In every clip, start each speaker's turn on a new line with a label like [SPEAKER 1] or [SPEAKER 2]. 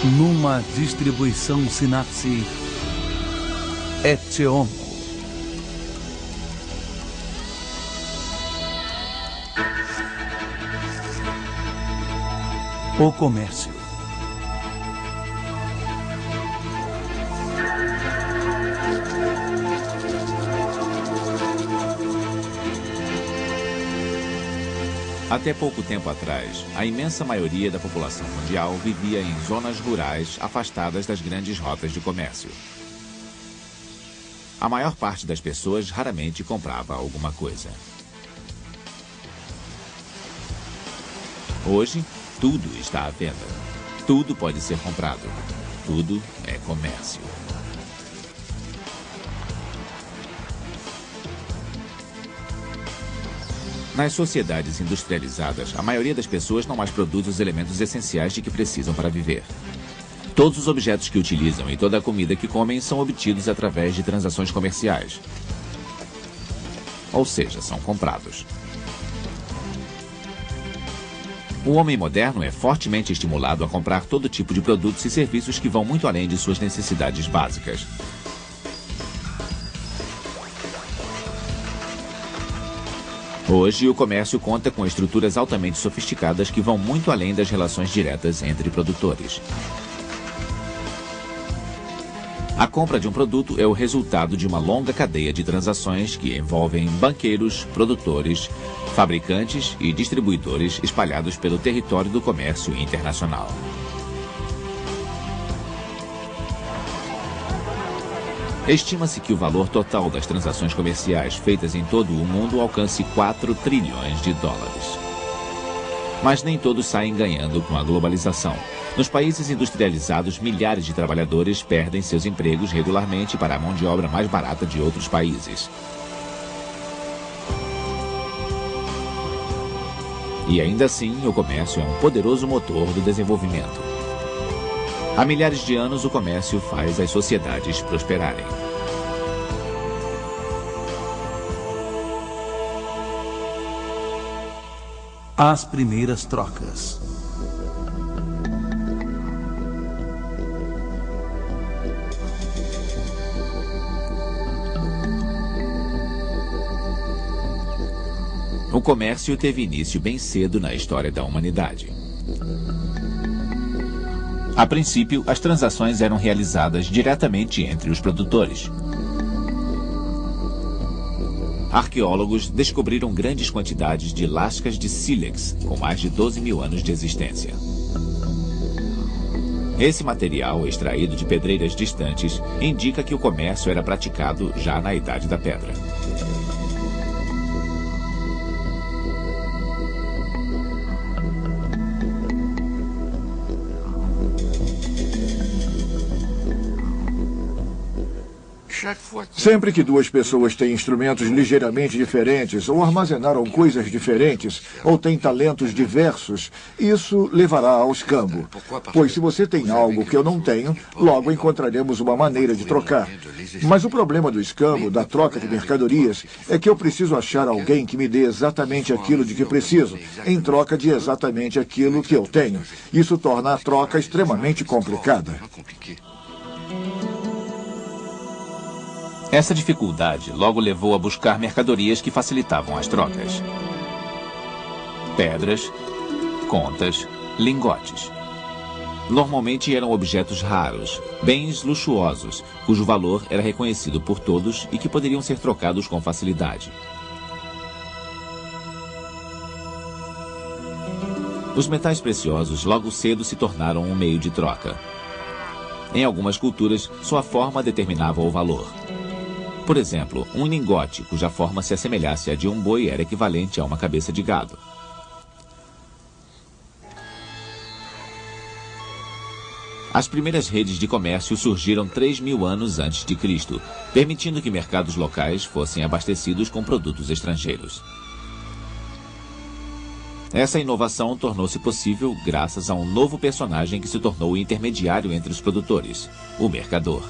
[SPEAKER 1] Numa distribuição sinapse Etcheon. O comércio.
[SPEAKER 2] Até pouco tempo atrás, a imensa maioria da população mundial vivia em zonas rurais afastadas das grandes rotas de comércio. A maior parte das pessoas raramente comprava alguma coisa. Hoje, tudo está à venda. Tudo pode ser comprado. Tudo é comércio. Nas sociedades industrializadas, a maioria das pessoas não mais produz os elementos essenciais de que precisam para viver. Todos os objetos que utilizam e toda a comida que comem são obtidos através de transações comerciais. Ou seja, são comprados. O homem moderno é fortemente estimulado a comprar todo tipo de produtos e serviços que vão muito além de suas necessidades básicas. Hoje, o comércio conta com estruturas altamente sofisticadas que vão muito além das relações diretas entre produtores. A compra de um produto é o resultado de uma longa cadeia de transações que envolvem banqueiros, produtores, fabricantes e distribuidores espalhados pelo território do comércio internacional. Estima-se que o valor total das transações comerciais feitas em todo o mundo alcance 4 trilhões de dólares. Mas nem todos saem ganhando com a globalização. Nos países industrializados, milhares de trabalhadores perdem seus empregos regularmente para a mão de obra mais barata de outros países. E ainda assim, o comércio é um poderoso motor do desenvolvimento. Há milhares de anos, o comércio faz as sociedades prosperarem.
[SPEAKER 1] As primeiras trocas.
[SPEAKER 2] O comércio teve início bem cedo na história da humanidade. A princípio, as transações eram realizadas diretamente entre os produtores. Arqueólogos descobriram grandes quantidades de lascas de sílex, com mais de 12 mil anos de existência. Esse material, extraído de pedreiras distantes, indica que o comércio era praticado já na Idade da Pedra.
[SPEAKER 3] Sempre que duas pessoas têm instrumentos ligeiramente diferentes, ou armazenaram coisas diferentes, ou têm talentos diversos, isso levará ao escambo. Pois se você tem algo que eu não tenho, logo encontraremos uma maneira de trocar. Mas o problema do escambo, da troca de mercadorias, é que eu preciso achar alguém que me dê exatamente aquilo de que preciso, em troca de exatamente aquilo que eu tenho. Isso torna a troca extremamente complicada.
[SPEAKER 2] Essa dificuldade logo levou a buscar mercadorias que facilitavam as trocas. Pedras, contas, lingotes. Normalmente eram objetos raros, bens luxuosos, cujo valor era reconhecido por todos e que poderiam ser trocados com facilidade. Os metais preciosos logo cedo se tornaram um meio de troca. Em algumas culturas, sua forma determinava o valor. Por exemplo, um lingote cuja forma se assemelhasse à de um boi era equivalente a uma cabeça de gado. As primeiras redes de comércio surgiram 3.000 anos antes de Cristo, permitindo que mercados locais fossem abastecidos com produtos estrangeiros. Essa inovação tornou-se possível graças a um novo personagem que se tornou o intermediário entre os produtores, o mercador.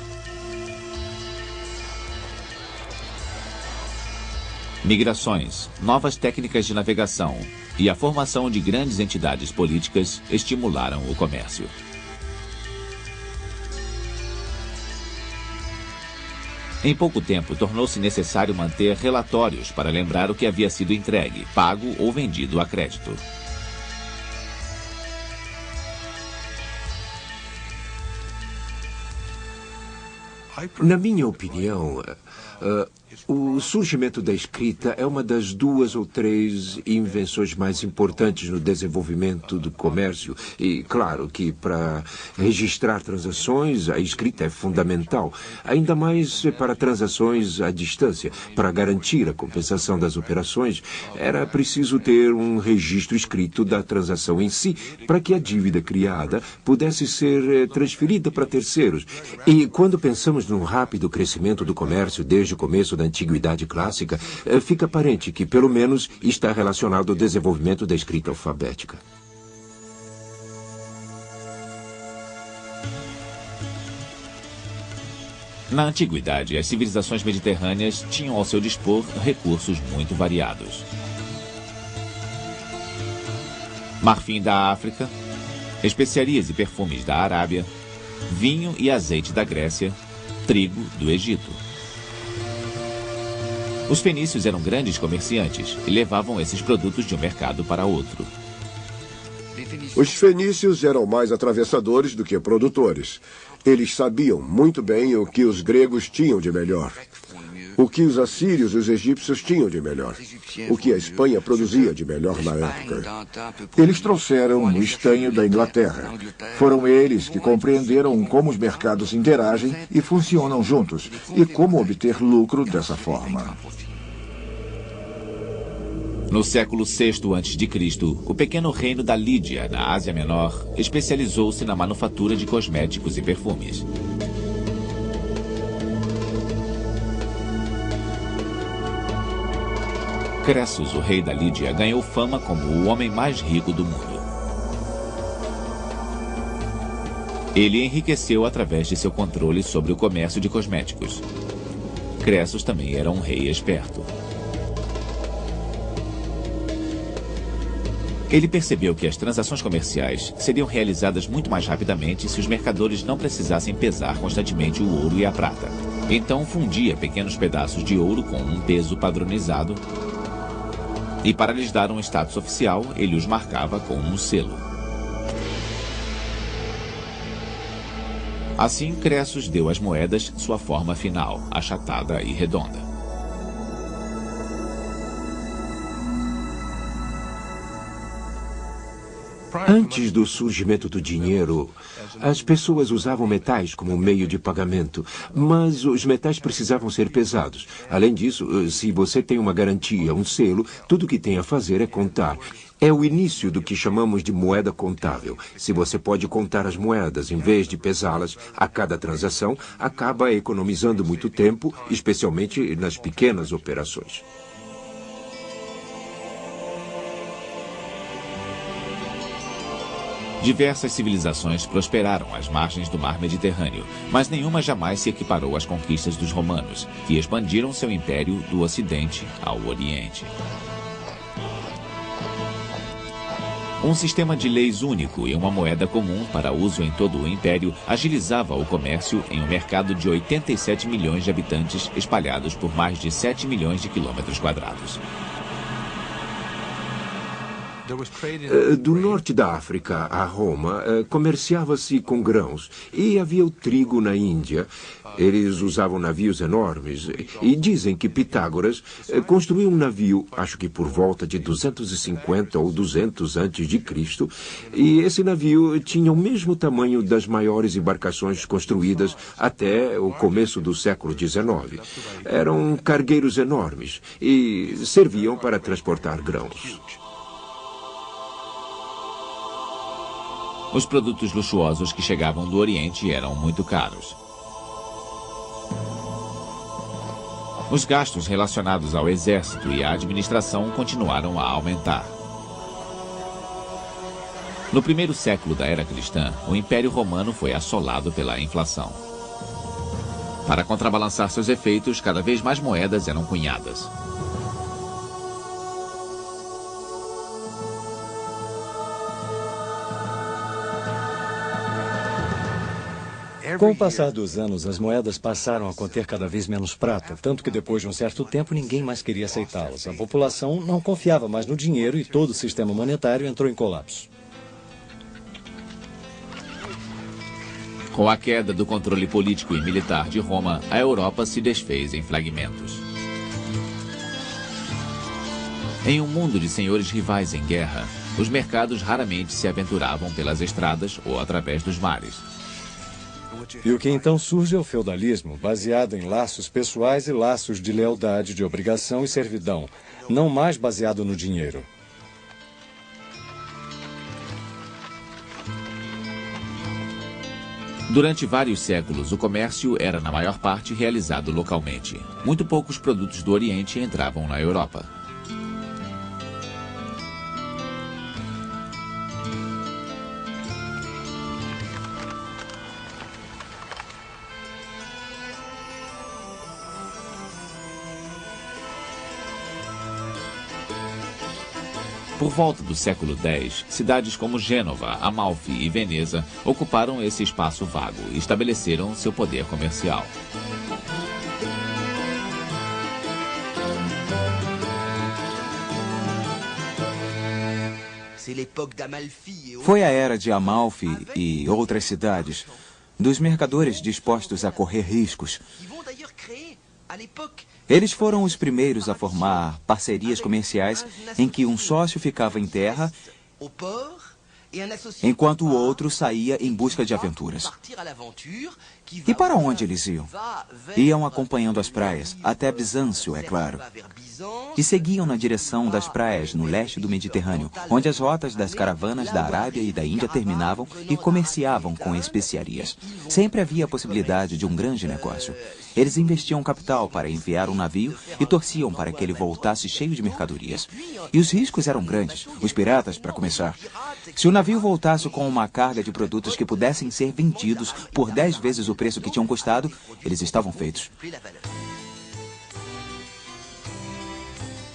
[SPEAKER 2] Migrações, novas técnicas de navegação e a formação de grandes entidades políticas estimularam o comércio. Em pouco tempo, tornou-se necessário manter relatórios para lembrar o que havia sido entregue, pago ou vendido a crédito.
[SPEAKER 4] Na minha opinião, o surgimento da escrita é uma das 2 ou 3 invenções mais importantes no desenvolvimento do comércio. E, claro, que para registrar transações, a escrita é fundamental. Ainda mais para transações à distância. Para garantir a compensação das operações, era preciso ter um registro escrito da transação em si, para que a dívida criada pudesse ser transferida para terceiros. E quando pensamos no rápido crescimento do comércio desde o começo da Antiguidade Clássica, fica aparente que, pelo menos, está relacionado ao desenvolvimento da escrita alfabética.
[SPEAKER 2] Na Antiguidade, as civilizações mediterrâneas tinham ao seu dispor recursos muito variados. Marfim da África, especiarias e perfumes da Arábia, vinho e azeite da Grécia, trigo do Egito. Os fenícios eram grandes comerciantes e levavam esses produtos de um mercado para outro.
[SPEAKER 5] Os fenícios eram mais atravessadores do que produtores. Eles sabiam muito bem o que os gregos tinham de melhor, o que os assírios e os egípcios tinham de melhor, o que a Espanha produzia de melhor na época.
[SPEAKER 3] Eles trouxeram o estanho da Inglaterra. Foram eles que compreenderam como os mercados interagem e funcionam juntos, e como obter lucro dessa forma.
[SPEAKER 2] No século VI a.C., o pequeno reino da Lídia, na Ásia Menor, especializou-se na manufatura de cosméticos e perfumes. Cressos, o rei da Lídia, ganhou fama como o homem mais rico do mundo. Ele enriqueceu através de seu controle sobre o comércio de cosméticos. Cressos também era um rei esperto. Ele percebeu que as transações comerciais seriam realizadas muito mais rapidamente se os mercadores não precisassem pesar constantemente o ouro e a prata. Então fundia pequenos pedaços de ouro com um peso padronizado e, para lhes dar um status oficial, ele os marcava com um selo. Assim, Cressos deu às moedas sua forma final, achatada e redonda.
[SPEAKER 4] Antes do surgimento do dinheiro, as pessoas usavam metais como meio de pagamento, mas os metais precisavam ser pesados. Além disso, se você tem uma garantia, um selo, tudo o que tem a fazer é contar. É o início do que chamamos de moeda contável. Se você pode contar as moedas em vez de pesá-las a cada transação, acaba economizando muito tempo, especialmente nas pequenas operações.
[SPEAKER 2] Diversas civilizações prosperaram às margens do mar Mediterrâneo, mas nenhuma jamais se equiparou às conquistas dos romanos, que expandiram seu império do Ocidente ao Oriente. Um sistema de leis único e uma moeda comum para uso em todo o império agilizava o comércio em um mercado de 87 milhões de habitantes espalhados por mais de 7 milhões de quilômetros quadrados.
[SPEAKER 4] Do norte da África a Roma, comerciava-se com grãos e havia o trigo na Índia. Eles usavam navios enormes e dizem que Pitágoras construiu um navio, acho que por volta de 250 ou 200 antes de Cristo, e esse navio tinha o mesmo tamanho das maiores embarcações construídas até o começo do século XIX. Eram cargueiros enormes e serviam para transportar grãos.
[SPEAKER 2] Os produtos luxuosos que chegavam do Oriente eram muito caros. Os gastos relacionados ao exército e à administração continuaram a aumentar. No primeiro século da era cristã, o Império Romano foi assolado pela inflação. Para contrabalançar seus efeitos, cada vez mais moedas eram cunhadas.
[SPEAKER 6] Com o passar dos anos, as moedas passaram a conter cada vez menos prata, tanto que depois de um certo tempo ninguém mais queria aceitá-las. A população não confiava mais no dinheiro e todo o sistema monetário entrou em colapso.
[SPEAKER 2] Com a queda do controle político e militar de Roma, a Europa se desfez em fragmentos. Em um mundo de senhores rivais em guerra, os mercados raramente se aventuravam pelas estradas ou através dos mares.
[SPEAKER 6] E o que então surge é o feudalismo, baseado em laços pessoais e laços de lealdade, de obrigação e servidão, não mais baseado no dinheiro.
[SPEAKER 2] Durante vários séculos, o comércio era, na maior parte, realizado localmente. Muito poucos produtos do Oriente entravam na Europa. Por volta do século X, cidades como Gênova, Amalfi e Veneza ocuparam esse espaço vago e estabeleceram seu poder comercial.
[SPEAKER 7] Foi a era de Amalfi e outras cidades, dos mercadores dispostos a correr riscos. Eles foram os primeiros a formar parcerias comerciais em que um sócio ficava em terra, enquanto o outro saía em busca de aventuras. E para onde eles iam? Iam acompanhando as praias, até Bizâncio, é claro. E seguiam na direção das praias no leste do Mediterrâneo, onde as rotas das caravanas da Arábia e da Índia terminavam e comerciavam com especiarias. Sempre havia a possibilidade de um grande negócio. Eles investiam capital para enviar um navio e torciam para que ele voltasse cheio de mercadorias. E os riscos eram grandes. Os piratas, para começar. Se o navio voltasse com uma carga de produtos que pudessem ser vendidos por 10 vezes o preço que tinham custado, eles estavam feitos.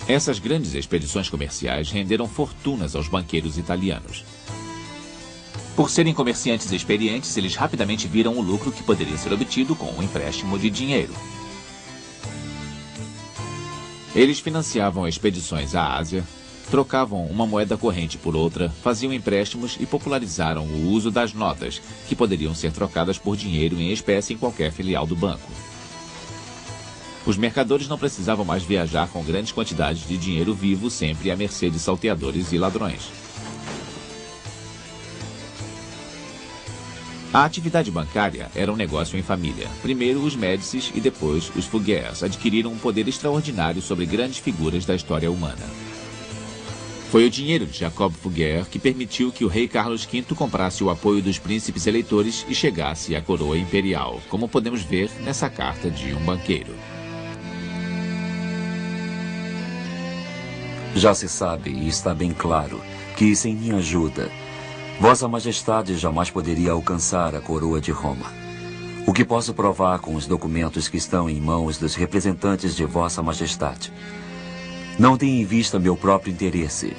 [SPEAKER 2] Essas grandes expedições comerciais renderam fortunas aos banqueiros italianos. Por serem comerciantes experientes, eles rapidamente viram o lucro que poderia ser obtido com um empréstimo de dinheiro. Eles financiavam expedições à Ásia, trocavam uma moeda corrente por outra, faziam empréstimos e popularizaram o uso das notas, que poderiam ser trocadas por dinheiro em espécie em qualquer filial do banco. Os mercadores não precisavam mais viajar com grandes quantidades de dinheiro vivo, sempre à mercê de salteadores e ladrões. A atividade bancária era um negócio em família. Primeiro os Médicis e depois os Fugers adquiriram um poder extraordinário sobre grandes figuras da história humana. Foi o dinheiro de Jacob Fugger que permitiu que o rei Carlos V comprasse o apoio dos príncipes eleitores e chegasse à coroa imperial, como podemos ver nessa carta de um banqueiro.
[SPEAKER 8] Já se sabe, e está bem claro, que sem minha ajuda, Vossa Majestade jamais poderia alcançar a coroa de Roma. O que posso provar com os documentos que estão em mãos dos representantes de Vossa Majestade. Não tenho em vista meu próprio interesse,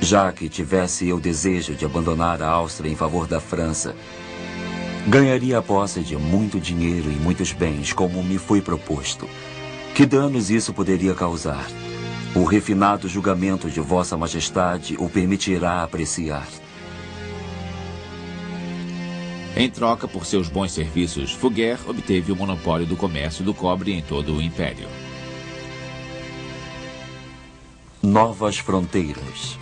[SPEAKER 8] já que tivesse eu desejo de abandonar a Áustria em favor da França, ganharia a posse de muito dinheiro e muitos bens, como me foi proposto. Que danos isso poderia causar? O refinado julgamento de Vossa Majestade o permitirá apreciar.
[SPEAKER 2] Em troca por seus bons serviços, Fugger obteve o monopólio do comércio do cobre em todo o Império.
[SPEAKER 8] Novas fronteiras.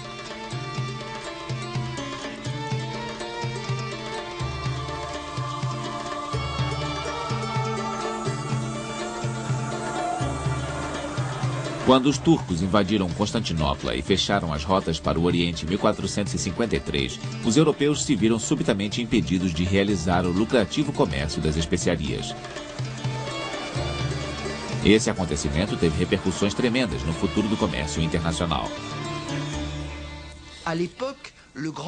[SPEAKER 2] Quando os turcos invadiram Constantinopla e fecharam as rotas para o Oriente em 1453, os europeus se viram subitamente impedidos de realizar o lucrativo comércio das especiarias. Esse acontecimento teve repercussões tremendas no futuro do comércio internacional.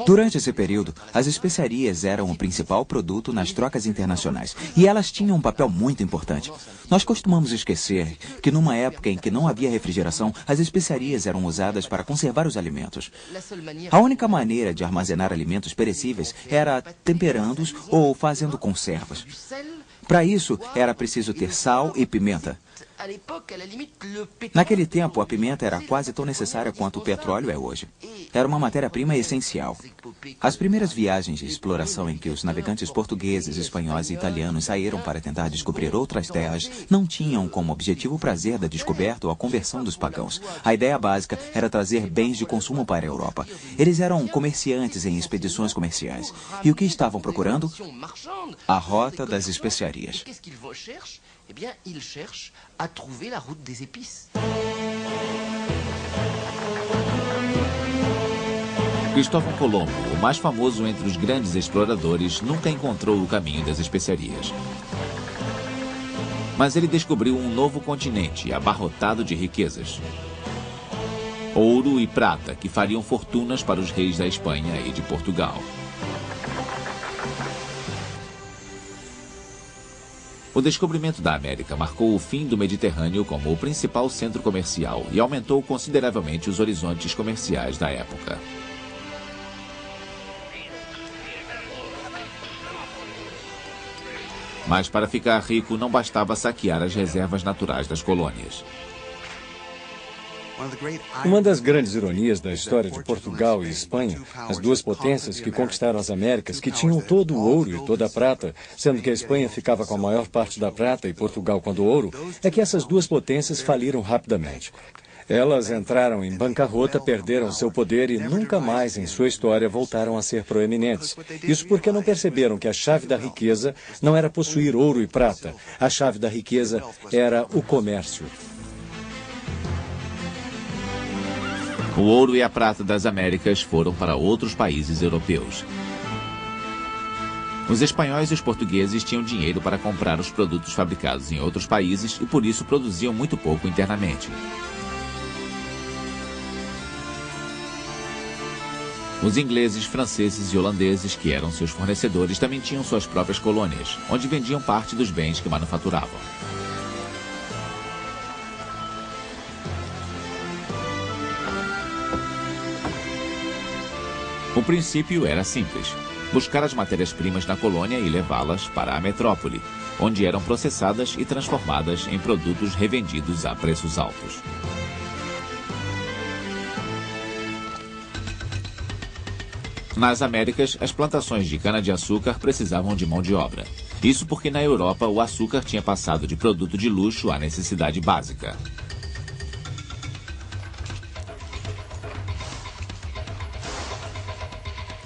[SPEAKER 7] Durante esse período, as especiarias eram o principal produto nas trocas internacionais e elas tinham um papel muito importante. Nós costumamos esquecer que numa época em que não havia refrigeração, as especiarias eram usadas para conservar os alimentos. A única maneira de armazenar alimentos perecíveis era temperando-os ou fazendo conservas. Para isso, era preciso ter sal e pimenta. Naquele tempo, a pimenta era quase tão necessária quanto o petróleo é hoje. Era uma matéria-prima essencial. As primeiras viagens de exploração em que os navegantes portugueses, espanhóis e italianos saíram para tentar descobrir outras terras não tinham como objetivo o prazer da descoberta ou a conversão dos pagãos. A ideia básica era trazer bens de consumo para a Europa. Eles eram comerciantes em expedições comerciais. E o que estavam procurando? A rota das especiarias.
[SPEAKER 9] Eh bien, il cherche à trouver la route des épices.
[SPEAKER 2] Cristóvão Colombo, o mais famoso entre os grandes exploradores, nunca encontrou o caminho das especiarias. Mas ele descobriu um novo continente abarrotado de riquezas. Ouro e prata que fariam fortunas para os reis da Espanha e de Portugal. O descobrimento da América marcou o fim do Mediterrâneo como o principal centro comercial e aumentou consideravelmente os horizontes comerciais da época. Mas para ficar rico não bastava saquear as reservas naturais das colônias.
[SPEAKER 6] Uma das grandes ironias da história de Portugal e Espanha, as duas potências que conquistaram as Américas, que tinham todo o ouro e toda a prata, sendo que a Espanha ficava com a maior parte da prata e Portugal com o ouro, é que essas duas potências faliram rapidamente. Elas entraram em bancarrota, perderam seu poder e nunca mais em sua história voltaram a ser proeminentes. Isso porque não perceberam que a chave da riqueza não era possuir ouro e prata. A chave da riqueza era o comércio.
[SPEAKER 2] O ouro e a prata das Américas foram para outros países europeus. Os espanhóis e os portugueses tinham dinheiro para comprar os produtos fabricados em outros países e por isso produziam muito pouco internamente. Os ingleses, franceses e holandeses, que eram seus fornecedores, também tinham suas próprias colônias, onde vendiam parte dos bens que manufaturavam. O princípio era simples: buscar as matérias-primas na colônia e levá-las para a metrópole, onde eram processadas e transformadas em produtos revendidos a preços altos. Nas Américas, as plantações de cana-de-açúcar precisavam de mão de obra. Isso porque na Europa o açúcar tinha passado de produto de luxo à necessidade básica.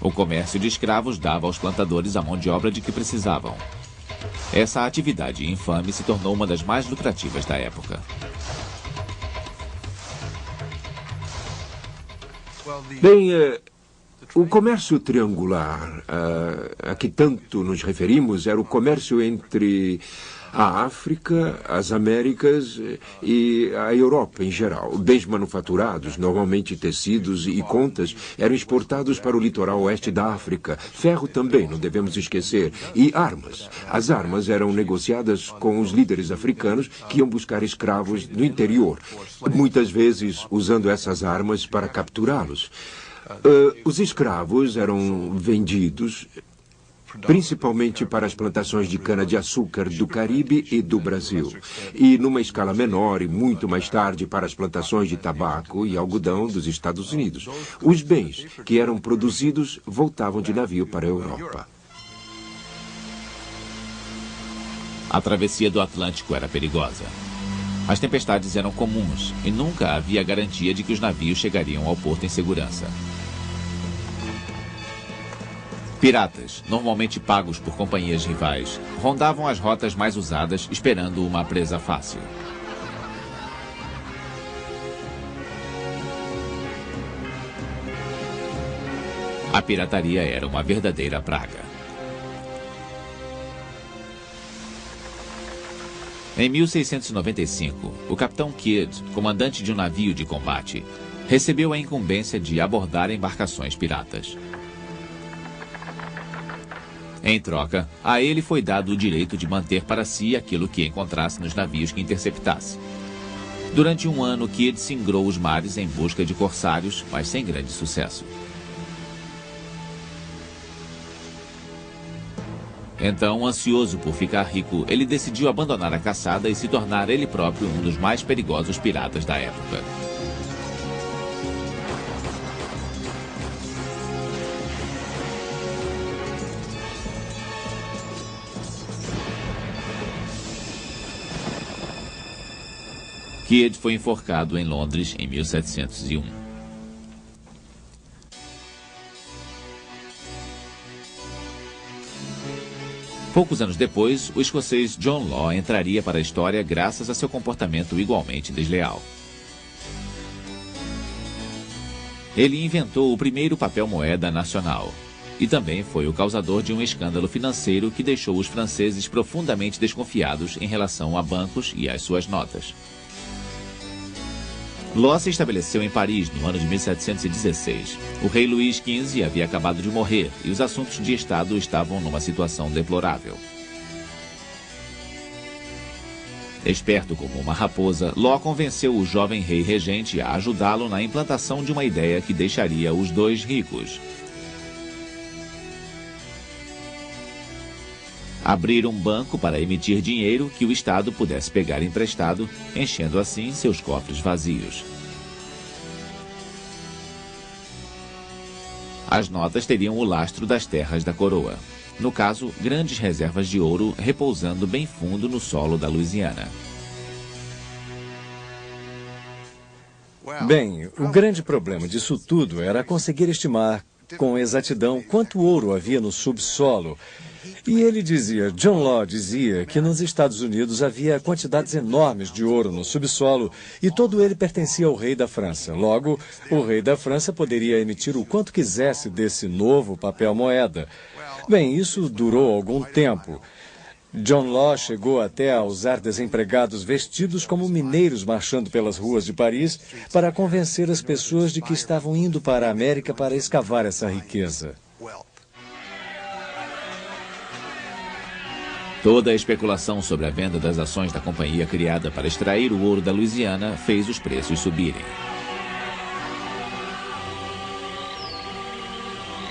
[SPEAKER 2] O comércio de escravos dava aos plantadores a mão de obra de que precisavam. Essa atividade infame se tornou uma das mais lucrativas da época.
[SPEAKER 4] Bem, o comércio triangular a que tanto nos referimos era o comércio entre a África, as Américas e a Europa em geral. Bens manufaturados, normalmente tecidos e contas, eram exportados para o litoral oeste da África. Ferro também, não devemos esquecer. E armas. As armas eram negociadas com os líderes africanos que iam buscar escravos no interior, muitas vezes usando essas armas para capturá-los. Os escravos eram vendidos principalmente para as plantações de cana-de-açúcar do Caribe e do Brasil, e numa escala menor e muito mais tarde para as plantações de tabaco e algodão dos Estados Unidos. Os bens que eram produzidos voltavam de navio para a Europa.
[SPEAKER 2] A travessia do Atlântico era perigosa. As tempestades eram comuns e nunca havia garantia de que os navios chegariam ao porto em segurança. Piratas, normalmente pagos por companhias rivais, rondavam as rotas mais usadas esperando uma presa fácil. A pirataria era uma verdadeira praga. Em 1695, o capitão Kidd, comandante de um navio de combate, recebeu a incumbência de abordar embarcações piratas. Em troca, a ele foi dado o direito de manter para si aquilo que encontrasse nos navios que interceptasse. Durante um ano, Kidd singrou os mares em busca de corsários, mas sem grande sucesso. Então, ansioso por ficar rico, ele decidiu abandonar a caçada e se tornar ele próprio um dos mais perigosos piratas da época. Kidd foi enforcado em Londres em 1701. Poucos anos depois, o escocês John Law entraria para a história graças a seu comportamento igualmente desleal. Ele inventou o primeiro papel-moeda nacional e também foi o causador de um escândalo financeiro que deixou os franceses profundamente desconfiados em relação a bancos e às suas notas. Law se estabeleceu em Paris no ano de 1716. O rei Luís XV havia acabado de morrer e os assuntos de Estado estavam numa situação deplorável. Esperto como uma raposa, Law convenceu o jovem rei regente a ajudá-lo na implantação de uma ideia que deixaria os dois ricos. Abrir um banco para emitir dinheiro que o Estado pudesse pegar emprestado, enchendo assim seus cofres vazios. As notas teriam o lastro das terras da coroa. No caso, grandes reservas de ouro repousando bem fundo no solo da Louisiana.
[SPEAKER 6] Bem, o grande problema disso tudo era conseguir estimar com exatidão quanto ouro havia no subsolo. E ele dizia, John Law dizia, que nos Estados Unidos havia quantidades enormes de ouro no subsolo e todo ele pertencia ao rei da França. Logo, o rei da França poderia emitir o quanto quisesse desse novo papel-moeda. Bem, isso durou algum tempo. John Law chegou até a usar desempregados vestidos como mineiros marchando pelas ruas de Paris para convencer as pessoas de que estavam indo para a América para escavar essa riqueza.
[SPEAKER 2] Toda a especulação sobre a venda das ações da companhia criada para extrair o ouro da Louisiana fez os preços subirem.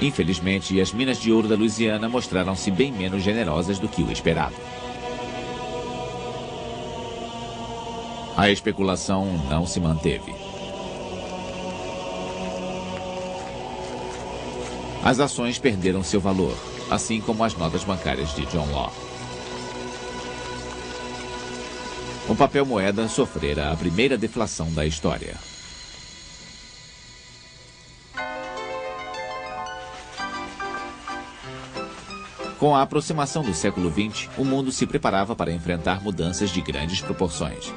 [SPEAKER 2] Infelizmente, as minas de ouro da Louisiana mostraram-se bem menos generosas do que o esperado. A especulação não se manteve. As ações perderam seu valor, assim como as notas bancárias de John Law. O papel-moeda sofrera a primeira deflação da história. Com a aproximação do século XX, o mundo se preparava para enfrentar mudanças de grandes proporções.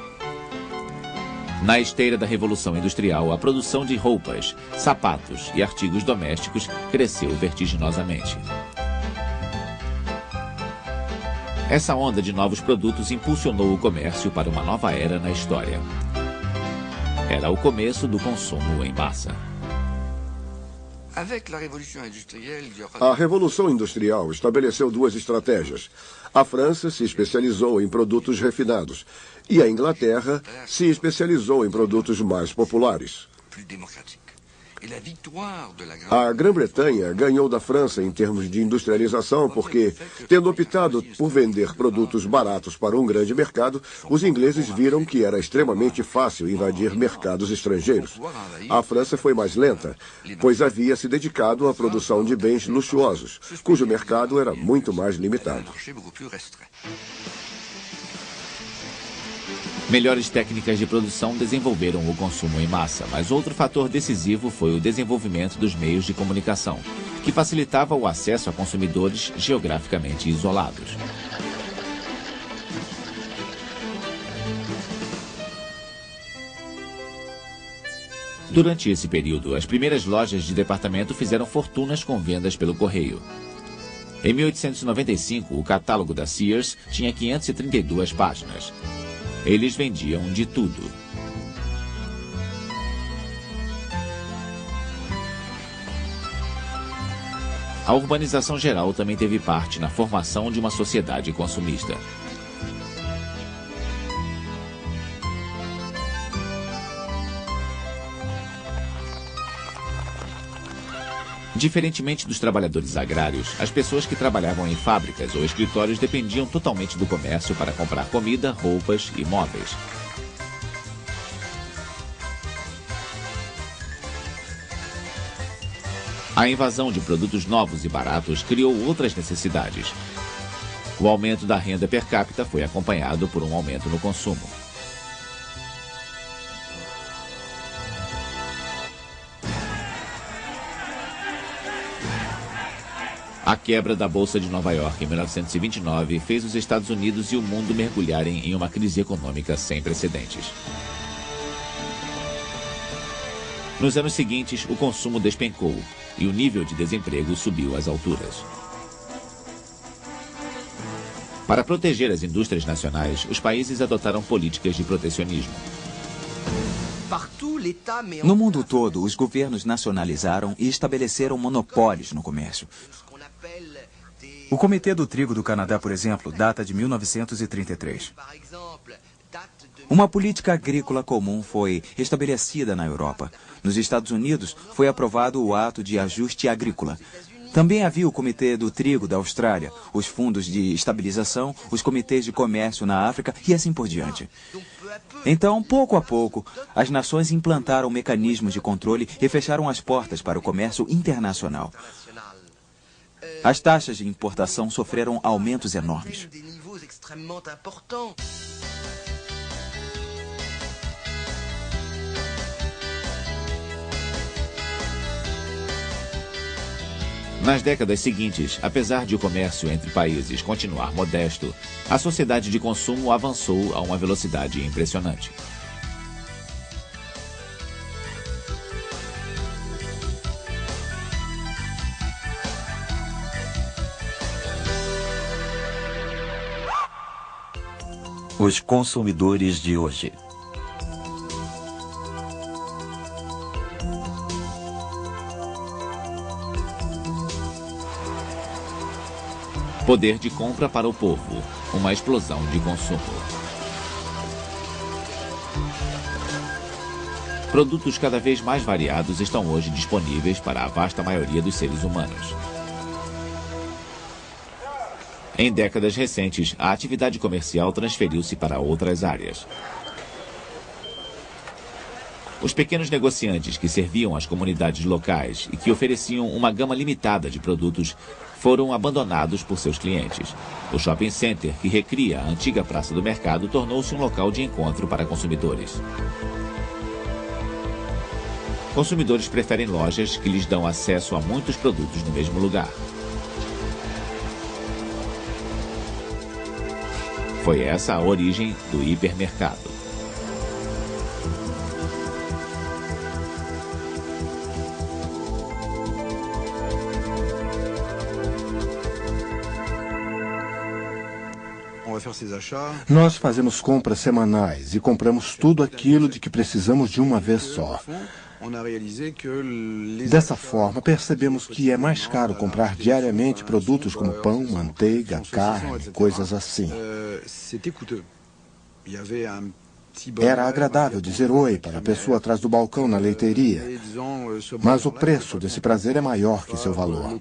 [SPEAKER 2] Na esteira da Revolução Industrial, a produção de roupas, sapatos e artigos domésticos cresceu vertiginosamente. Essa onda de novos produtos impulsionou o comércio para uma nova era na história. Era o começo do consumo em massa.
[SPEAKER 5] A Revolução Industrial estabeleceu duas estratégias. A França se especializou em produtos refinados e a Inglaterra se especializou em produtos mais populares. A Grã-Bretanha ganhou da França em termos de industrialização porque, tendo optado por vender produtos baratos para um grande mercado, os ingleses viram que era extremamente fácil invadir mercados estrangeiros. A França foi mais lenta, pois havia se dedicado à produção de bens luxuosos, cujo mercado era muito mais limitado.
[SPEAKER 2] Melhores técnicas de produção desenvolveram o consumo em massa, mas outro fator decisivo foi o desenvolvimento dos meios de comunicação, que facilitava o acesso a consumidores geograficamente isolados. Durante esse período, as primeiras lojas de departamento fizeram fortunas com vendas pelo correio. Em 1895, o catálogo da Sears tinha 532 páginas. Eles vendiam de tudo. A urbanização geral também teve parte na formação de uma sociedade consumista. Diferentemente dos trabalhadores agrários, as pessoas que trabalhavam em fábricas ou escritórios dependiam totalmente do comércio para comprar comida, roupas e móveis. A invasão de produtos novos e baratos criou outras necessidades. O aumento da renda per capita foi acompanhado por um aumento no consumo. A quebra da Bolsa de Nova York em 1929 fez os Estados Unidos e o mundo mergulharem em uma crise econômica sem precedentes. Nos anos seguintes, o consumo despencou e o nível de desemprego subiu às alturas. Para proteger as indústrias nacionais, os países adotaram políticas de protecionismo.
[SPEAKER 7] No mundo todo, os governos nacionalizaram e estabeleceram monopólios no comércio. O Comitê do Trigo do Canadá, por exemplo, data de 1933. Uma política agrícola comum foi estabelecida na Europa. Nos Estados Unidos, foi aprovado o Ato de Ajuste Agrícola. Também havia o Comitê do Trigo da Austrália, os fundos de estabilização, os comitês de comércio na África e assim por diante. Então, pouco a pouco, as nações implantaram mecanismos de controle e fecharam as portas para o comércio internacional. As taxas de importação sofreram aumentos enormes.
[SPEAKER 2] Nas décadas seguintes, apesar de o comércio entre países continuar modesto, a sociedade de consumo avançou a uma velocidade impressionante.
[SPEAKER 8] Os consumidores de hoje.
[SPEAKER 2] Poder de compra para o povo, uma explosão de consumo. Produtos cada vez mais variados estão hoje disponíveis para a vasta maioria dos seres humanos. Em décadas recentes, a atividade comercial transferiu-se para outras áreas. Os pequenos negociantes que serviam as comunidades locais e que ofereciam uma gama limitada de produtos foram abandonados por seus clientes. O shopping center, que recria a antiga praça do mercado, tornou-se um local de encontro para consumidores. Consumidores preferem lojas que lhes dão acesso a muitos produtos no mesmo lugar. Foi essa a origem do hipermercado.
[SPEAKER 10] Nós fazemos compras semanais e compramos tudo aquilo de que precisamos de uma vez só. Dessa forma, percebemos que é mais caro comprar diariamente produtos como pão, manteiga, carne, coisas assim. Era agradável dizer oi para a pessoa atrás do balcão na leiteria, mas o preço desse prazer é maior que seu valor.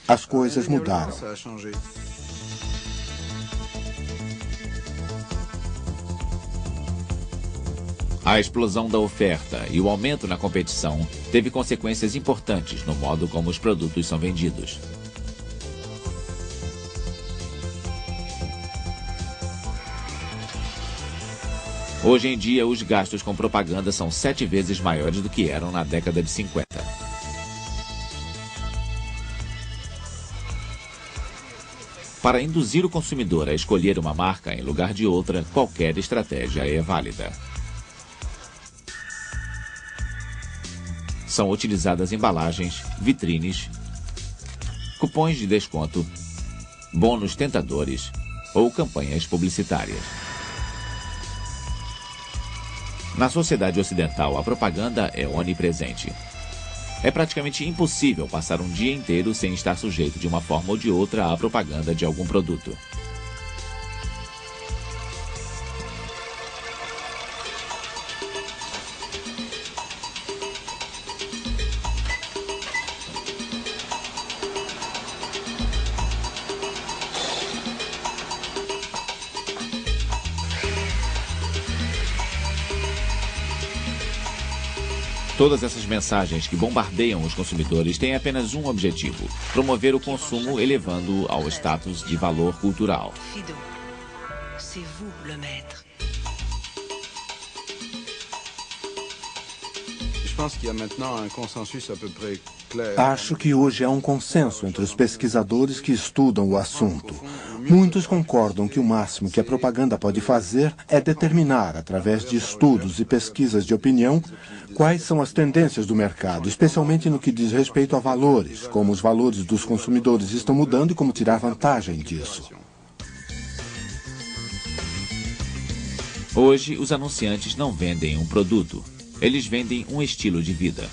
[SPEAKER 10] As coisas mudaram.
[SPEAKER 2] A explosão da oferta e o aumento na competição teve consequências importantes no modo como os produtos são vendidos. Hoje em dia, os gastos com propaganda são 7 vezes maiores do que eram na década de 50. Para induzir o consumidor a escolher uma marca em lugar de outra, qualquer estratégia é válida. São utilizadas embalagens, vitrines, cupons de desconto, bônus tentadores ou campanhas publicitárias. Na sociedade ocidental, a propaganda é onipresente. É praticamente impossível passar um dia inteiro sem estar sujeito de uma forma ou de outra à propaganda de algum produto. Todas essas mensagens que bombardeiam os consumidores têm apenas um objetivo: promover o consumo, elevando-o ao status de valor cultural.
[SPEAKER 10] Acho que hoje há um consenso entre os pesquisadores que estudam o assunto. Muitos concordam que o máximo que a propaganda pode fazer é determinar, através de estudos e pesquisas de opinião, quais são as tendências do mercado, especialmente no que diz respeito a valores, como os valores dos consumidores estão mudando e como tirar vantagem disso.
[SPEAKER 2] Hoje, os anunciantes não vendem um produto. Eles vendem um estilo de vida.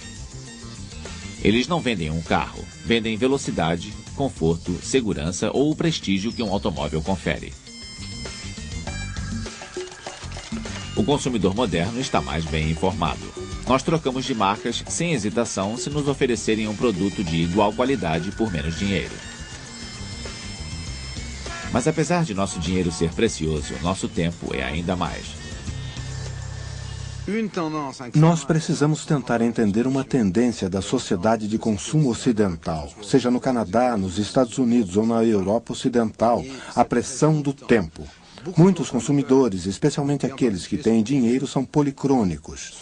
[SPEAKER 2] Eles não vendem um carro, vendem velocidade, conforto, segurança ou o prestígio que um automóvel confere. O consumidor moderno está mais bem informado. Nós trocamos de marcas sem hesitação se nos oferecerem um produto de igual qualidade por menos dinheiro. Mas apesar de nosso dinheiro ser precioso, nosso tempo é ainda mais.
[SPEAKER 10] Nós precisamos tentar entender uma tendência da sociedade de consumo ocidental, seja no Canadá, nos Estados Unidos ou na Europa Ocidental, a pressão do tempo. Muitos consumidores, especialmente aqueles que têm dinheiro, são policrônicos.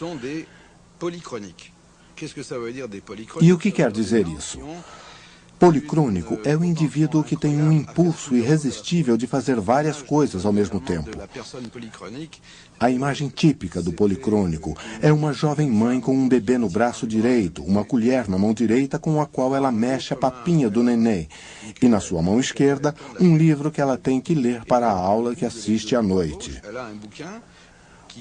[SPEAKER 10] E o que quer dizer isso? Policrônico é o indivíduo que tem um impulso irresistível de fazer várias coisas ao mesmo tempo. A imagem típica do policrônico é uma jovem mãe com um bebê no braço direito, uma colher na mão direita com a qual ela mexe a papinha do neném, e na sua mão esquerda, um livro que ela tem que ler para a aula que assiste à noite.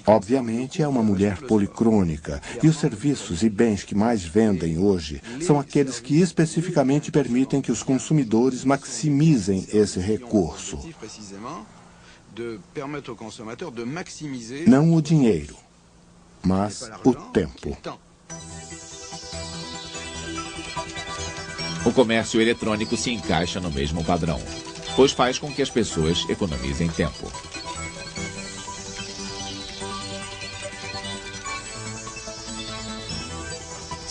[SPEAKER 10] Obviamente, é uma mulher policrônica, e os serviços e bens que mais vendem hoje são aqueles que especificamente permitem que os consumidores maximizem esse recurso. Não o dinheiro, mas o tempo.
[SPEAKER 2] O comércio eletrônico se encaixa no mesmo padrão, pois faz com que as pessoas economizem tempo.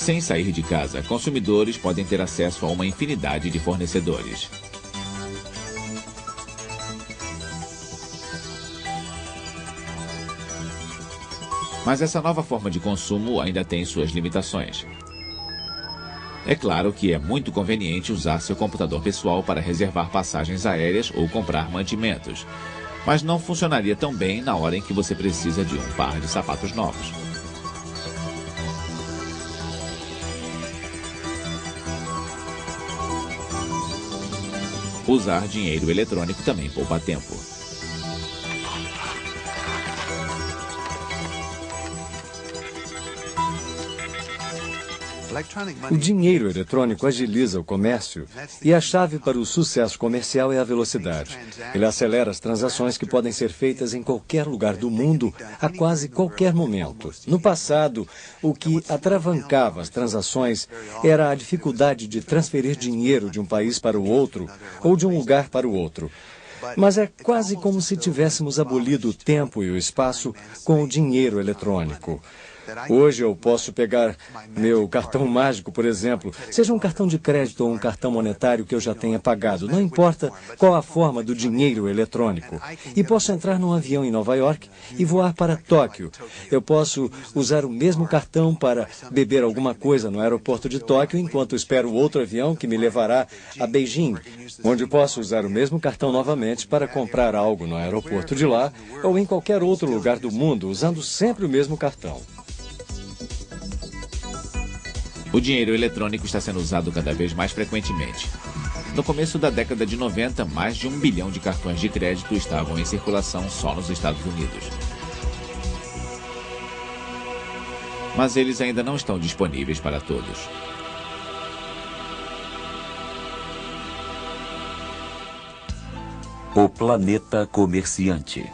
[SPEAKER 2] Sem sair de casa, consumidores podem ter acesso a uma infinidade de fornecedores. Mas essa nova forma de consumo ainda tem suas limitações. É claro que é muito conveniente usar seu computador pessoal para reservar passagens aéreas ou comprar mantimentos, mas não funcionaria tão bem na hora em que você precisa de um par de sapatos novos. Usar dinheiro eletrônico também poupa tempo.
[SPEAKER 6] O dinheiro eletrônico agiliza o comércio e a chave para o sucesso comercial é a velocidade. Ele acelera as transações que podem ser feitas em qualquer lugar do mundo a quase qualquer momento. No passado, o que atravancava as transações era a dificuldade de transferir dinheiro de um país para o outro ou de um lugar para o outro. Mas é quase como se tivéssemos abolido o tempo e o espaço com o dinheiro eletrônico. Hoje eu posso pegar meu cartão mágico, por exemplo, seja um cartão de crédito ou um cartão monetário que eu já tenha pagado, não importa qual a forma do dinheiro eletrônico. E posso entrar num avião em Nova York e voar para Tóquio. Eu posso usar o mesmo cartão para beber alguma coisa no aeroporto de Tóquio, enquanto espero outro avião que me levará a Beijing, onde posso usar o mesmo cartão novamente para comprar algo no aeroporto de lá ou em qualquer outro lugar do mundo, usando sempre o mesmo cartão.
[SPEAKER 2] O dinheiro eletrônico está sendo usado cada vez mais frequentemente. No começo da década de 90, mais de 1 bilhão de cartões de crédito estavam em circulação só nos Estados Unidos. Mas eles ainda não estão disponíveis para todos.
[SPEAKER 8] O planeta comerciante.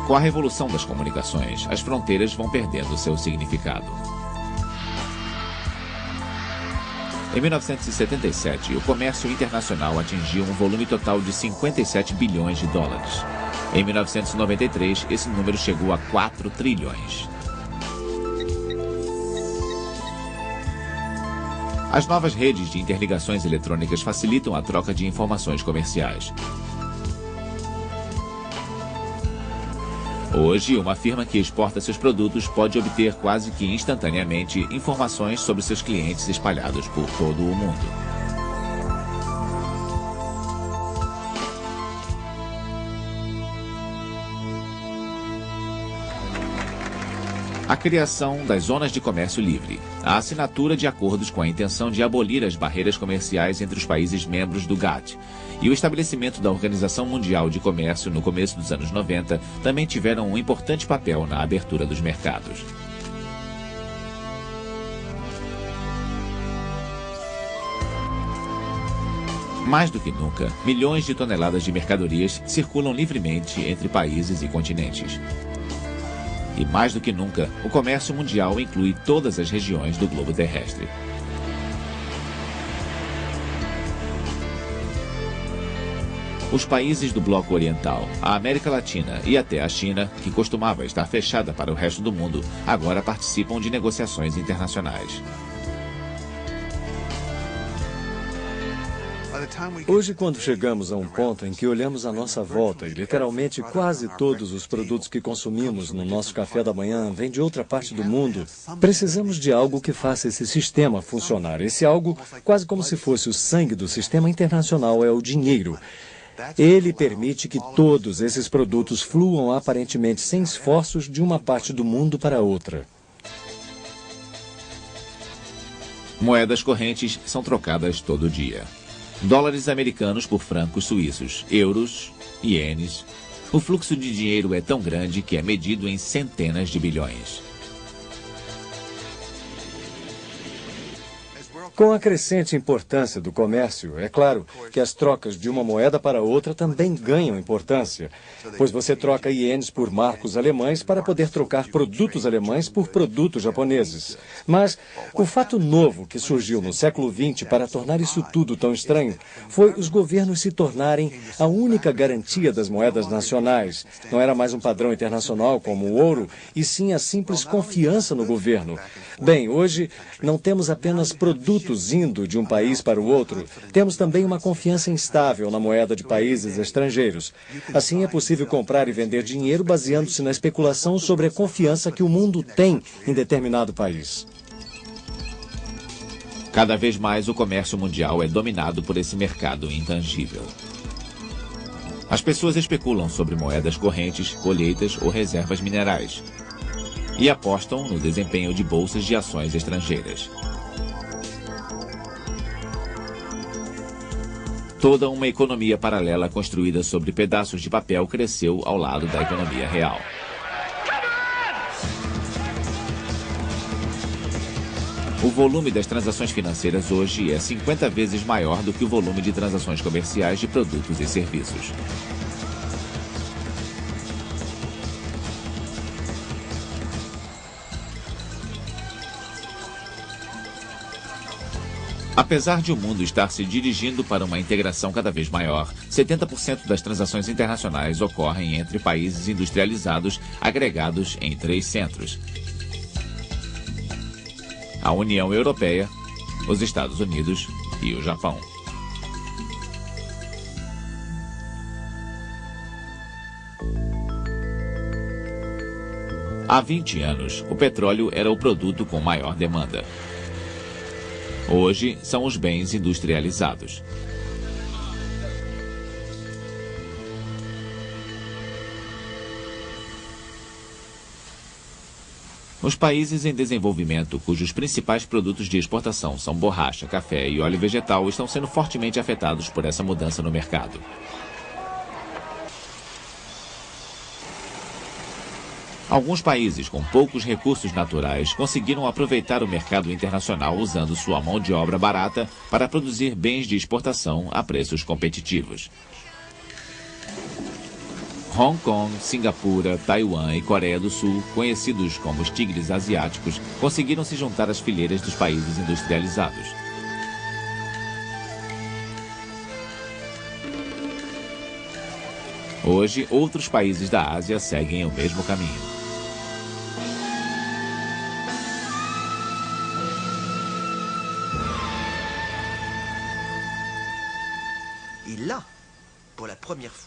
[SPEAKER 2] Com a revolução das comunicações, as fronteiras vão perdendo seu significado. Em 1977, o comércio internacional atingiu um volume total de 57 bilhões de dólares. Em 1993, esse número chegou a 4 trilhões. As novas redes de interligações eletrônicas facilitam a troca de informações comerciais. Hoje, uma firma que exporta seus produtos pode obter quase que instantaneamente informações sobre seus clientes espalhados por todo o mundo. A criação das zonas de comércio livre, a assinatura de acordos com a intenção de abolir as barreiras comerciais entre os países membros do GATT e o estabelecimento da Organização Mundial de Comércio no começo dos anos 90 também tiveram um importante papel na abertura dos mercados. Mais do que nunca, milhões de toneladas de mercadorias circulam livremente entre países e continentes. E mais do que nunca, o comércio mundial inclui todas as regiões do globo terrestre. Os países do Bloco Oriental, a América Latina e até a China, que costumava estar fechada para o resto do mundo, agora participam de negociações internacionais.
[SPEAKER 6] Hoje, quando chegamos a um ponto em que olhamos à nossa volta e literalmente quase todos os produtos que consumimos no nosso café da manhã vêm de outra parte do mundo, precisamos de algo que faça esse sistema funcionar. Esse algo, quase como se fosse o sangue do sistema internacional, é o dinheiro. Ele permite que todos esses produtos fluam aparentemente sem esforços de uma parte do mundo para outra.
[SPEAKER 2] Moedas correntes são trocadas todo dia. Dólares americanos por francos suíços, euros, ienes. O fluxo de dinheiro é tão grande que é medido em centenas de bilhões.
[SPEAKER 6] Com a crescente importância do comércio, é claro que as trocas de uma moeda para outra também ganham importância, pois você troca ienes por marcos alemães para poder trocar produtos alemães por produtos japoneses. Mas o fato novo que surgiu no século XX para tornar isso tudo tão estranho foi os governos se tornarem a única garantia das moedas nacionais. Não era mais um padrão internacional como o ouro, e sim a simples confiança no governo. Bem, hoje não temos apenas produtos indo de um país para o outro, temos também uma confiança instável na moeda de países estrangeiros. Assim é possível comprar e vender dinheiro baseando-se na especulação sobre a confiança que o mundo tem em determinado país.
[SPEAKER 2] Cada vez mais o comércio mundial é dominado por esse mercado intangível. As pessoas especulam sobre moedas correntes, colheitas ou reservas minerais e apostam no desempenho de bolsas de ações estrangeiras. Toda uma economia paralela construída sobre pedaços de papel cresceu ao lado da economia real. O volume das transações financeiras hoje é 50 vezes maior do que o volume de transações comerciais de produtos e serviços. Apesar de o mundo estar se dirigindo para uma integração cada vez maior, 70% das transações internacionais ocorrem entre países industrializados agregados em 3 centros: a União Europeia, os Estados Unidos e o Japão. Há 20 anos, o petróleo era o produto com maior demanda. Hoje, são os bens industrializados. Os países em desenvolvimento, cujos principais produtos de exportação são borracha, café e óleo vegetal, estão sendo fortemente afetados por essa mudança no mercado. Alguns países com poucos recursos naturais conseguiram aproveitar o mercado internacional usando sua mão de obra barata para produzir bens de exportação a preços competitivos. Hong Kong, Singapura, Taiwan e Coreia do Sul, conhecidos como os tigres asiáticos, conseguiram se juntar às fileiras dos países industrializados. Hoje, outros países da Ásia seguem o mesmo caminho.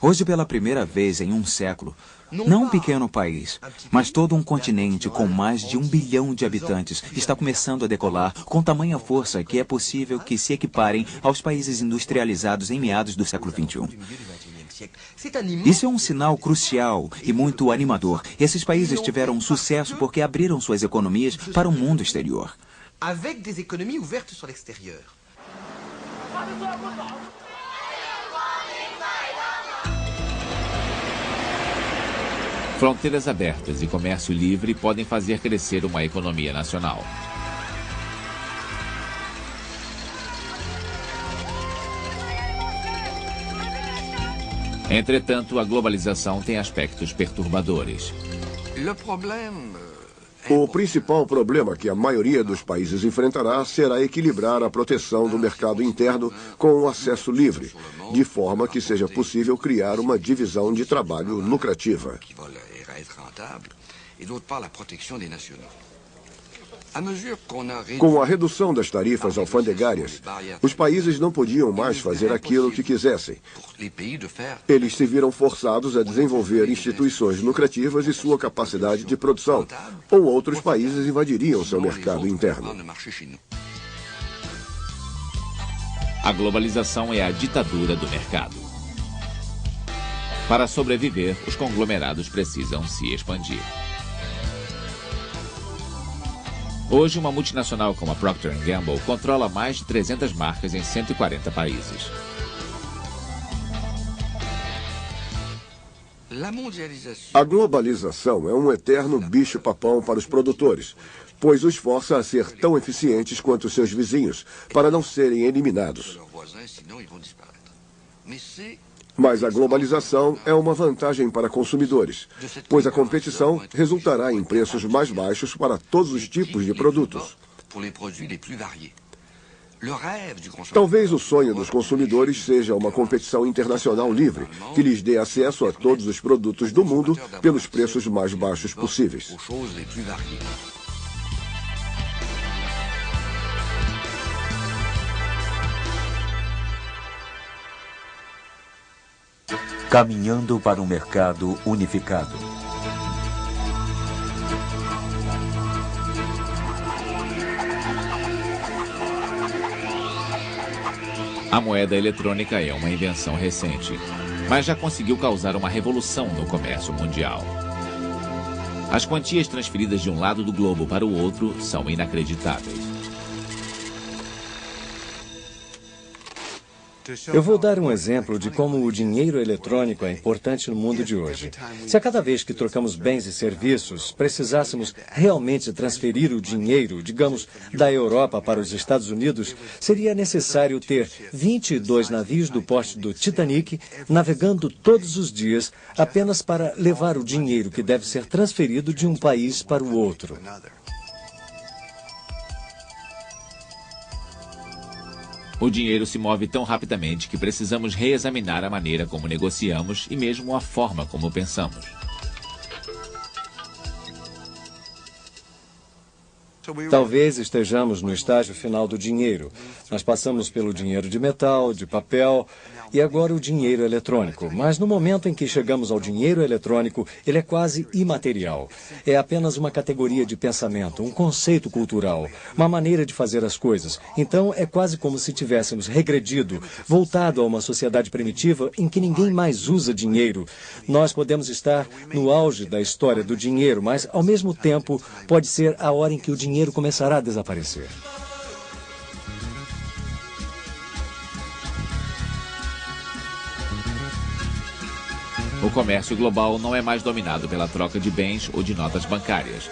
[SPEAKER 7] Hoje, pela primeira vez em um século, não um pequeno país, mas todo um continente com mais de 1 bilhão de habitantes está começando a decolar com tamanha força que é possível que se equiparem aos países industrializados em meados do século XXI. Isso é um sinal crucial e muito animador. Esses países tiveram sucesso porque abriram suas economias para o mundo exterior.
[SPEAKER 9] Avec des économies ouvertes sur l'extérieur.
[SPEAKER 2] Fronteiras abertas e comércio livre podem fazer crescer uma economia nacional. Entretanto, a globalização tem aspectos perturbadores.
[SPEAKER 5] O principal problema que a maioria dos países enfrentará será equilibrar a proteção do mercado interno com o acesso livre, de forma que seja possível criar uma divisão de trabalho lucrativa. Com a redução das tarifas alfandegárias, os países não podiam mais fazer aquilo que quisessem. Eles se viram forçados a desenvolver instituições lucrativas e sua capacidade de produção, ou outros países invadiriam seu mercado interno.
[SPEAKER 2] A globalização é a ditadura do mercado. Para sobreviver, os conglomerados precisam se expandir. Hoje, uma multinacional como a Procter & Gamble controla mais de 300 marcas em 140 países.
[SPEAKER 5] A globalização é um eterno bicho-papão para os produtores, pois os força a ser tão eficientes quanto seus vizinhos, para não serem eliminados. Mas a globalização é uma vantagem para consumidores, pois a competição resultará em preços mais baixos para todos os tipos de produtos. Talvez o sonho dos consumidores seja uma competição internacional livre, que lhes dê acesso a todos os produtos do mundo pelos preços mais baixos possíveis.
[SPEAKER 8] Caminhando para um mercado unificado.
[SPEAKER 2] A moeda eletrônica é uma invenção recente, mas já conseguiu causar uma revolução no comércio mundial. As quantias transferidas de um lado do globo para o outro são inacreditáveis.
[SPEAKER 6] Eu vou dar um exemplo de como o dinheiro eletrônico é importante no mundo de hoje. Se a cada vez que trocamos bens e serviços precisássemos realmente transferir o dinheiro, digamos, da Europa para os Estados Unidos, seria necessário ter 22 navios do porte do Titanic navegando todos os dias apenas para levar o dinheiro que deve ser transferido de um país para o outro.
[SPEAKER 2] O dinheiro se move tão rapidamente que precisamos reexaminar a maneira como negociamos e mesmo a forma como pensamos.
[SPEAKER 6] Talvez estejamos no estágio final do dinheiro. Nós passamos pelo dinheiro de metal, de papel e agora o dinheiro eletrônico. Mas no momento em que chegamos ao dinheiro eletrônico, ele é quase imaterial. É apenas uma categoria de pensamento, um conceito cultural, uma maneira de fazer as coisas. Então é quase como se tivéssemos regredido, voltado a uma sociedade primitiva em que ninguém mais usa dinheiro. Nós podemos estar no auge da história do dinheiro, mas ao mesmo tempo pode ser a hora em que o dinheiro começará a desaparecer.
[SPEAKER 2] O comércio global não é mais dominado pela troca de bens ou de notas bancárias,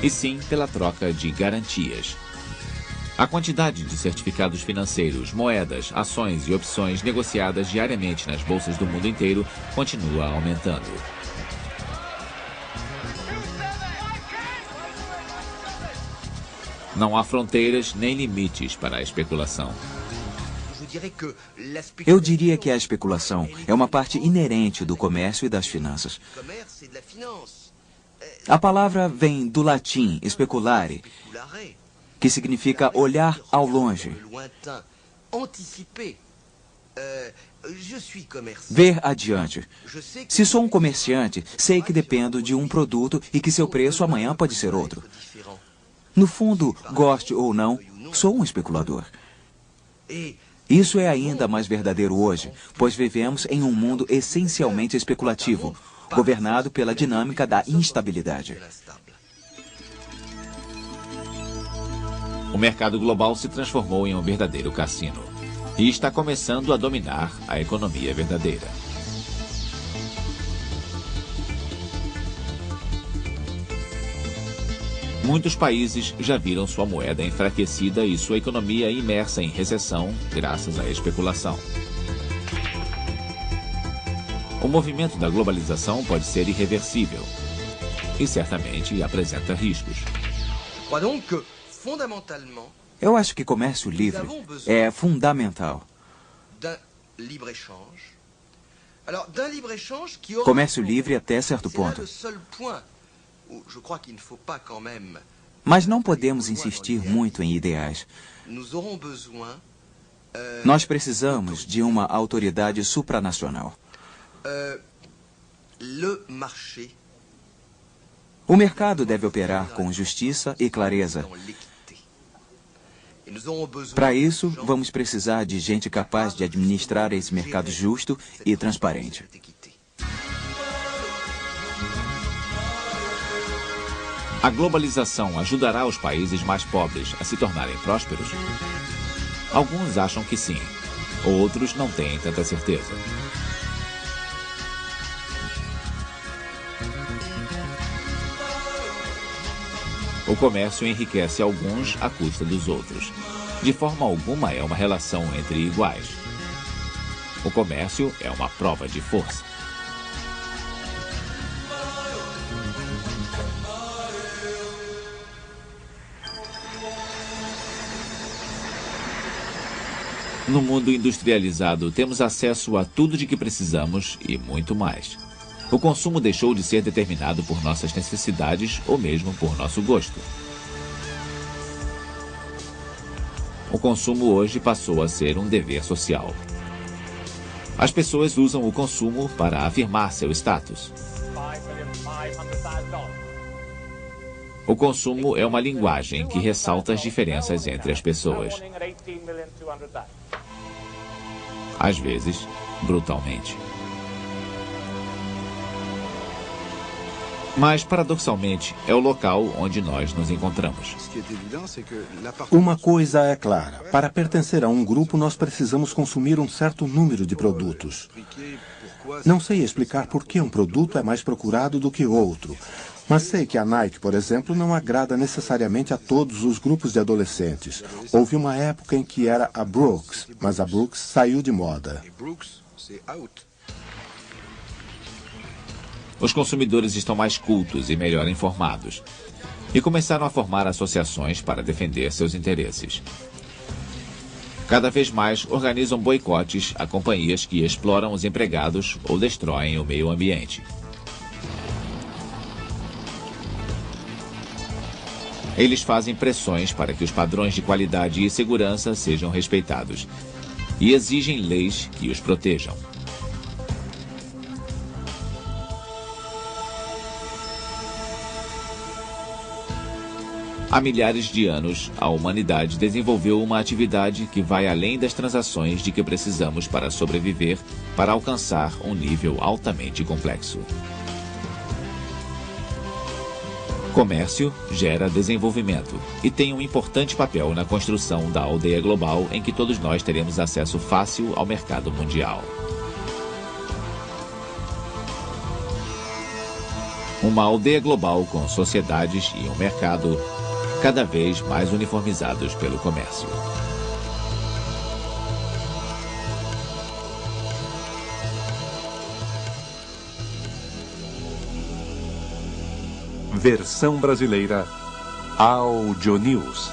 [SPEAKER 2] e sim pela troca de garantias. A quantidade de certificados financeiros, moedas, ações e opções negociadas diariamente nas bolsas do mundo inteiro continua aumentando. Não há fronteiras nem limites para a especulação.
[SPEAKER 7] Eu diria que a especulação é uma parte inerente do comércio e das finanças. A palavra vem do latim speculare, que significa olhar ao longe. Ver adiante. Se sou um comerciante, sei que dependo de um produto e que seu preço amanhã pode ser outro. No fundo, goste ou não, sou um especulador. Isso é ainda mais verdadeiro hoje, pois vivemos em um mundo essencialmente especulativo, governado pela dinâmica da instabilidade.
[SPEAKER 2] O mercado global se transformou em um verdadeiro cassino e está começando a dominar a economia verdadeira. Muitos países já viram sua moeda enfraquecida e sua economia imersa em recessão graças à especulação. O movimento da globalização pode ser irreversível e certamente apresenta riscos.
[SPEAKER 7] Eu acho que comércio livre é fundamental. Comércio livre até certo ponto. Mas não podemos insistir muito em ideais. Nós precisamos de uma autoridade supranacional. O mercado deve operar com justiça e clareza. Para isso, vamos precisar de gente capaz de administrar esse mercado justo e transparente.
[SPEAKER 2] A globalização ajudará os países mais pobres a se tornarem prósperos? Alguns acham que sim, outros não têm tanta certeza. O comércio enriquece alguns à custa dos outros. De forma alguma é uma relação entre iguais. O comércio é uma prova de força. No mundo industrializado, temos acesso a tudo de que precisamos e muito mais. O consumo deixou de ser determinado por nossas necessidades ou mesmo por nosso gosto. O consumo hoje passou a ser um dever social. As pessoas usam o consumo para afirmar seu status. O consumo é uma linguagem que ressalta as diferenças entre as pessoas. Às vezes, brutalmente. Mas, paradoxalmente, é o local onde nós nos encontramos.
[SPEAKER 10] Uma coisa é clara. Para pertencer a um grupo, nós precisamos consumir um certo número de produtos. Não sei explicar por que um produto é mais procurado do que outro. Mas sei que a Nike, por exemplo, não agrada necessariamente a todos os grupos de adolescentes. Houve uma época em que era a Brooks, mas a Brooks saiu de moda.
[SPEAKER 2] Os consumidores estão mais cultos e melhor informados. E começaram a formar associações para defender seus interesses. Cada vez mais organizam boicotes a companhias que exploram os empregados ou destroem o meio ambiente. Eles fazem pressões para que os padrões de qualidade e segurança sejam respeitados e exigem leis que os protejam. Há milhares de anos, a humanidade desenvolveu uma atividade que vai além das transações de que precisamos para sobreviver, para alcançar um nível altamente complexo. Comércio gera desenvolvimento e tem um importante papel na construção da aldeia global em que todos nós teremos acesso fácil ao mercado mundial. Uma aldeia global com sociedades e um mercado cada vez mais uniformizados pelo comércio.
[SPEAKER 11] Versão brasileira Audio News.